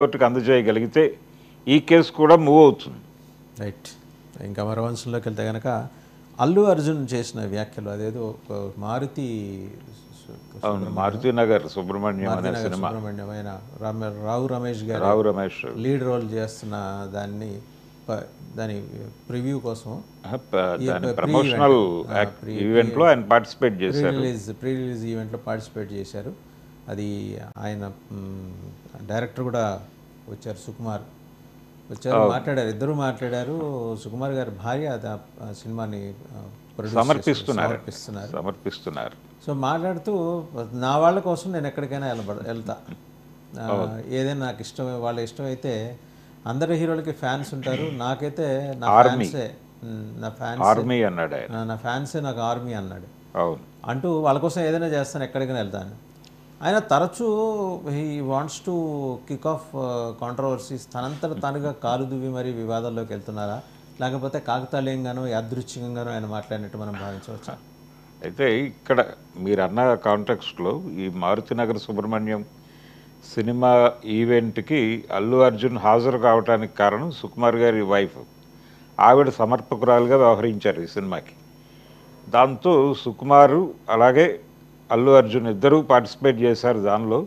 కోర్టుకు అందజేయగలిగితే ఈ కేసు కూడా మూవ్ అవుతుంది. రైట్. ఇంకా మరో అంశంలోకి వెళ్తే కనుక అల్లు అర్జున్ చేసిన వ్యాఖ్యలు అదేదో మారుతి మారుతినగర్ సుబ్రహ్మణ్యం అనే సినిమా సుబ్రహ్మణ్యం అయిన రావు రమేష్ గారు రావు రమేష్ లీడ్ రోల్ చేస్తున్న దాని ప్రివ్యూ కోసం ప్రమోషనల్ ఈవెంట్లో ఆయన పార్టిసిపేట్ చేశారు. ప్రీ రిలీజ్ ఈవెంట్లో పార్టిసిపేట్ చేశారు. అది ఆయన డైరెక్టర్ కూడా వచ్చారు, సుకుమార్ వచ్చారు, మాట్లాడారు, ఇద్దరు మాట్లాడారు. సుకుమార్ గారి భార్య సినిమాని సమర్పిస్తున్నారు. సో మాట్లాడుతూ నా వాళ్ళ కోసం నేను ఎక్కడికైనా వెళ్తా, ఏదైనా నాకు ఇష్టం, వాళ్ళ ఇష్టం అయితే అందరి హీరోలకి ఫ్యాన్స్ ఉంటారు, నాకైతే నా ఫ్యాన్సే నా ఫ్యాన్సే నాకు ఆర్మీ అన్నాడు. అంటూ వాళ్ళ కోసం ఏదైనా చేస్తాను, ఎక్కడికైనా వెళ్తాను. ఆయన తరచూ he wants to kick of controversies, తనంతట తానుగా కాలు దువ్వి మరీ వివాదాల్లోకి వెళ్తున్నారా, లేకపోతే కాకతాళీయంగానో యాదృచ్ఛికంగానో ఆయన మాట్లాడినట్టు మనం భావించవచ్చా? అయితే ఇక్కడ మీరు అన్న కాంటెక్స్ట్లో ఈ మారుతినగర్ సుబ్రహ్మణ్యం సినిమా ఈవెంట్కి అల్లు అర్జున్ హాజరు కావడానికి కారణం సుకుమార్ గారి వైఫ్. ఆవిడ సమర్పకురాలుగా వ్యవహరించారు ఈ సినిమాకి. దాంతో సుకుమారు అలాగే అల్లు అర్జున్ ఇద్దరూ పార్టిసిపేట్ చేశారు. దానిలో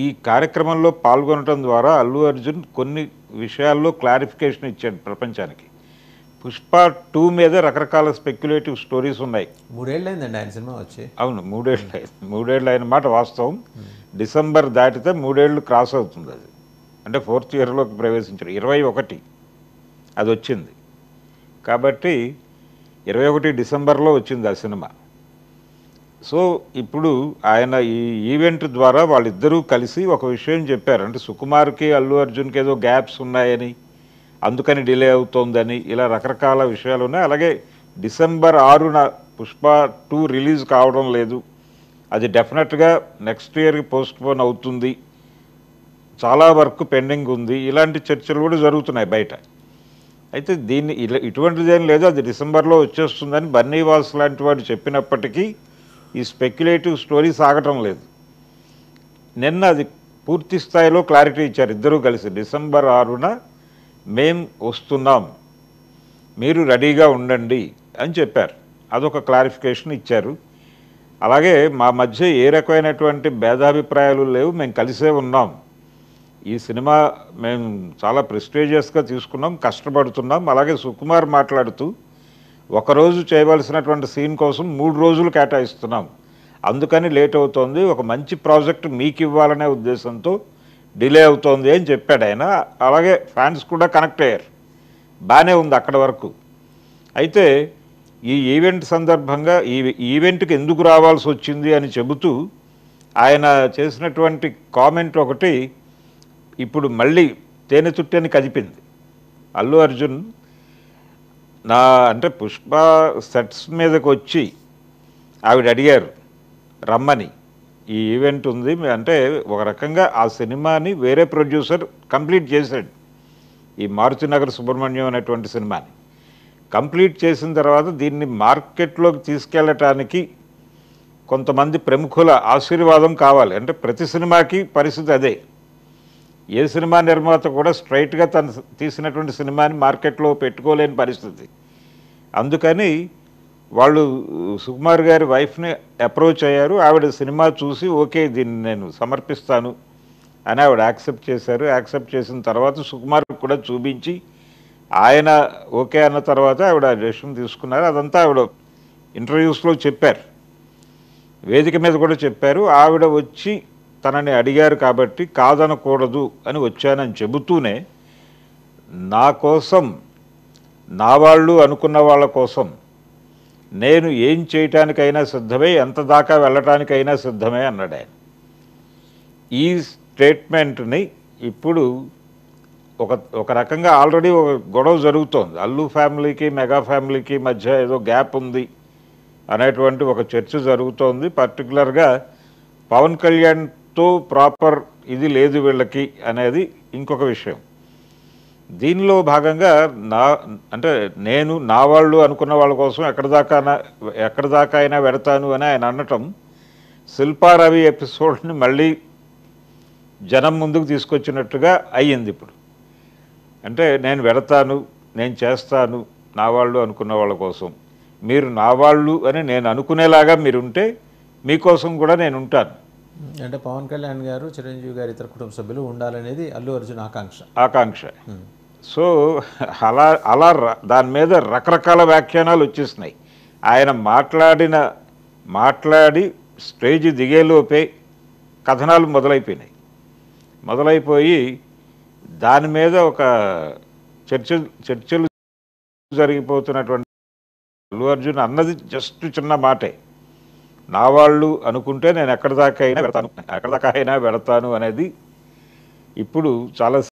ఈ కార్యక్రమంలో పాల్గొనడం ద్వారా అల్లు అర్జున్ కొన్ని విషయాల్లో క్లారిఫికేషన్ ఇచ్చాడు ప్రపంచానికి. పుష్ప 2 మీద రకరకాల స్పెక్యులేటివ్ స్టోరీస్ ఉన్నాయి. 3 ఏళ్ళు అయిందండి ఆయన సినిమా వచ్చి. అవును, 3 ఏళ్ళు అయిన మాట వాస్తవం. డిసెంబర్ దాటితే 3 ఏళ్ళు క్రాస్ అవుతుంది. అది అంటే 4th ఇయర్లోకి ప్రవేశించారు. 21 అది వచ్చింది కాబట్టి 21 డిసెంబర్లో వచ్చింది ఆ సినిమా. సో ఇప్పుడు ఆయన ఈ ఈవెంట్ ద్వారా వాళ్ళిద్దరూ కలిసి ఒక విషయం చెప్పారు. అంటే సుకుమార్కి అల్లు అర్జున్కి ఏదో గ్యాప్స్ ఉన్నాయని, అందుకని డిలే అవుతోందని, ఇలా రకరకాల విషయాలు ఉన్నాయి. అలాగే డిసెంబర్ 6న పుష్ప 2 రిలీజ్ కావడం లేదు, అది డెఫినెట్గా నెక్స్ట్ ఇయర్కి పోస్ట్పోన్ అవుతుంది, చాలా వర్క్ పెండింగ్ ఉంది, ఇలాంటి చర్చలు కూడా జరుగుతున్నాయి బయట. అయితే దీన్ని ఇటువంటిదేం లేదు, అది డిసెంబర్లో వచ్చేస్తుందని బన్నీవాస్ లాంటి వాడు చెప్పినప్పటికీ ఈ స్పెక్యులేటివ్ స్టోరీ సాగటం లేదు. నిన్న అది పూర్తి స్థాయిలో క్లారిటీ ఇచ్చారు ఇద్దరూ కలిసి. డిసెంబర్ 6న మేం వస్తున్నాం, మీరు రెడీగా ఉండండి అని చెప్పారు. అదొక క్లారిఫికేషన్ ఇచ్చారు. అలాగే మా మధ్య ఏ రకమైనటువంటి భేదాభిప్రాయాలు లేవు, మేము కలిసే ఉన్నాం, ఈ సినిమా మేము చాలా ప్రెస్టీజియస్గా తీసుకున్నాం, కష్టపడుతున్నాం. అలాగే సుకుమార్ మాట్లాడుతూ ఒకరోజు చేయవలసినటువంటి సీన్ కోసం 3 రోజులు కేటాయిస్తున్నాం, అందుకని లేట్ అవుతోంది, ఒక మంచి ప్రాజెక్ట్ మీకు ఇవ్వాలనే ఉద్దేశంతో డిలే అవుతోంది అని చెప్పాడు ఆయన. అలాగే ఫ్యాన్స్ కూడా కనెక్ట్ అయ్యారు, బాగానే ఉంది అక్కడ వరకు. అయితే ఈ ఈవెంట్ సందర్భంగా ఈ ఈవెంట్కి ఎందుకు రావాల్సి వచ్చింది అని చెబుతూ ఆయన చేసినటువంటి కామెంట్ ఒకటి ఇప్పుడు మళ్ళీ తేనె చుట్టని కదిపింది. అల్లు అర్జున్ అంటే పుష్ప సెట్స్ మీదకి వచ్చి ఆవిడ అడిగారు రమ్మని, ఈ ఈవెంట్ ఉంది అంటే ఒక రకంగా ఆ సినిమాని వేరే ప్రొడ్యూసర్ కంప్లీట్ చేశాడు. ఈ మారుతినగర్ సుబ్రహ్మణ్యం అనేటువంటి సినిమాని కంప్లీట్ చేసిన తర్వాత దీన్ని మార్కెట్లోకి తీసుకెళ్ళటానికి కొంతమంది ప్రముఖుల ఆశీర్వాదం కావాలి. అంటే ప్రతి సినిమాకి పరిస్థితి అదే, ఏ సినిమా నిర్మాత కూడా స్ట్రైట్గా తను తీసినటువంటి సినిమాని మార్కెట్లో పెట్టుకోలేని పరిస్థితి. అందుకని వాళ్ళు సుకుమార్ గారి వైఫ్ని అప్రోచ్ అయ్యారు. ఆవిడ సినిమా చూసి ఓకే దీన్ని నేను సమర్పిస్తాను అని ఆవిడ యాక్సెప్ట్ చేశారు. యాక్సెప్ట్ చేసిన తర్వాత సుకుమార్ కూడా చూపించి ఆయన ఓకే అన్న తర్వాత ఆవిడ డెసిషన్ తీసుకున్నారు. అదంతా ఆవిడ ఇంటర్వ్యూస్లో చెప్పారు, వేదిక మీద కూడా చెప్పారు. ఆవిడ వచ్చి తనని అడిగారు కాబట్టి కాదనకూడదు అని వచ్చానని చెబుతూనే నా కోసం, నా వాళ్ళు అనుకున్న వాళ్ళ కోసం నేను ఏం చేయటానికైనా సిద్ధమే, ఎంత దాకా వెళ్ళటానికైనా సిద్ధమే అన్నాడు ఆయన. ఈ స్టేట్మెంట్ని ఇప్పుడు ఒక రకంగా ఆల్రెడీ ఒక గొడవ జరుగుతోంది. అల్లు ఫ్యామిలీకి మెగా ఫ్యామిలీకి మధ్య ఏదో గ్యాప్ ఉంది అనేటువంటి ఒక చర్చ జరుగుతోంది. పర్టికులర్గా పవన్ కళ్యాణ్తో ప్రాపర్ ఇది లేదు వీళ్ళకి అనేది ఇంకొక విషయం. దీనిలో భాగంగా నేను నా వాళ్ళు అనుకున్న వాళ్ళ కోసం ఎక్కడి దాకా అయినా వెడతాను అని ఆయన అనటం శిల్పా రవి ఎపిసోడ్ని మళ్ళీ జనం ముందుకు తీసుకొచ్చినట్టుగా అయ్యింది ఇప్పుడు. అంటే నేను వెడతాను, నేను చేస్తాను నా వాళ్ళు అనుకున్న వాళ్ళ కోసం, మీరు నా వాళ్ళు అని నేను అనుకునేలాగా మీరు ఉంటే మీకోసం కూడా నేను ఉంటాను. అంటే పవన్ కళ్యాణ్ గారు, చిరంజీవి గారి ఇతర కుటుంబ సభ్యులు ఉండాలనేది అల్లు అర్జున్ ఆకాంక్ష. సో అలా అలా దాని మీద రకరకాల వ్యాఖ్యానాలు వచ్చేసినాయి. ఆయన మాట్లాడి స్టేజ్ దిగేలోపే కథనాలు మొదలైపోయి దాని మీద ఒక చర్చలు జరిగిపోతున్నటువంటి అల్లు అర్జున్ అన్నది జస్ట్ చిన్న మాటే, నా వాళ్ళు అనుకుంటే నేను ఎక్కడి దాకా అయినా వెడతాను అనేది ఇప్పుడు చాలా